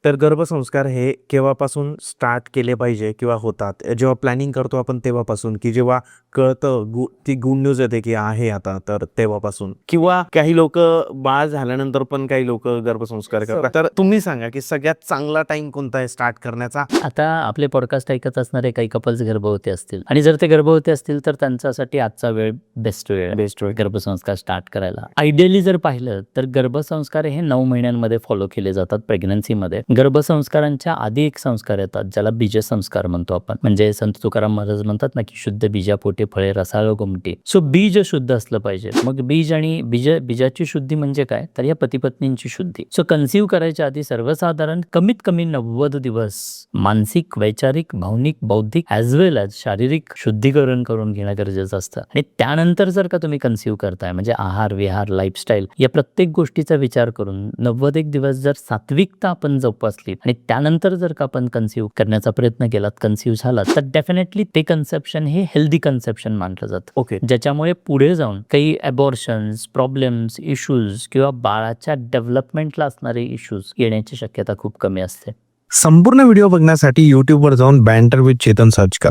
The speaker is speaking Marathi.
तर गर्भसंस्कार हे केव्हापासून स्टार्ट केले पाहिजे किंवा होतात? जेव्हा प्लॅनिंग करतो आपण तेव्हापासून, की जेव्हा कळतं ती गुड न्यूज येते की आहे आता, तर तेव्हापासून? किंवा काही लोकं बाळ झाल्यानंतर पण काही लोकं गर्भसंस्कार करतात. तर तुम्ही सांगा की सगळ्यात चांगला टाईम कोणता आहे स्टार्ट करण्याचा? आता आपले पॉडकास्ट ऐकत असणारे काही कपल्स गर्भवती असतील आणि जर ते गर्भवती असतील तर त्यांच्यासाठी आजचा वेळ बेस्ट वेळ आहे गर्भसंस्कार स्टार्ट करायला. आयडियली जर पाहिलं तर गर्भसंस्कार हे 9 महिन्यांमध्ये फॉलो केले जातात प्रेग्नन्सीमध्ये. गर्भसंस्कारांच्या आधी एक संस्कार येतात ज्याला बीजसंस्कार म्हणतो आपण. म्हणजे संत तुकाराम महाराज म्हणतात ना की शुद्ध बीजापोटी फळे रसाळ गोमटी. सो बीज शुद्ध असलं पाहिजे. मग बीज आणि बीजाची शुद्धी म्हणजे काय, तर या पती-पत्नींची शुद्धी. सो कन्सीव्ह करायच्या आधी सर्वसाधारण कमीत कमी 90 दिवस मानसिक, वैचारिक, भावनिक, बौद्धिक ॲज वेल ॲज शारीरिक शुद्धीकरण करून घेणं गरजेचं असतं. आणि त्यानंतर जर का तुम्ही कन्सीव्ह करताय म्हणजे आहार, विहार, लाईफस्टाईल या प्रत्येक गोष्टीचा विचार करून 91 दिवस जर सात्विकता आपण जोपासली आणि त्यानंतर जर का आपण कन्सीव्ह करण्याचा प्रयत्न केलात, कन्सीव्ह झालात, तर डेफिनेटली ते कन्सेप्शन हे हेल्दी कन्सेप्शन मानलं जातं. ओके. ज्याच्यामुळे पुढे जाऊन काही ॲबॉर्शन्स, प्रॉब्लेम्स, इश्यूज किंवा बाळाच्या डेव्हलपमेंटला असणारे इश्यूज येण्याची शक्यता खूप कमी असते. संपूर्ण व्हिडिओ बघण्यासाठी YouTubeवर जाऊन बँटर विथ चेतन सर्च करा.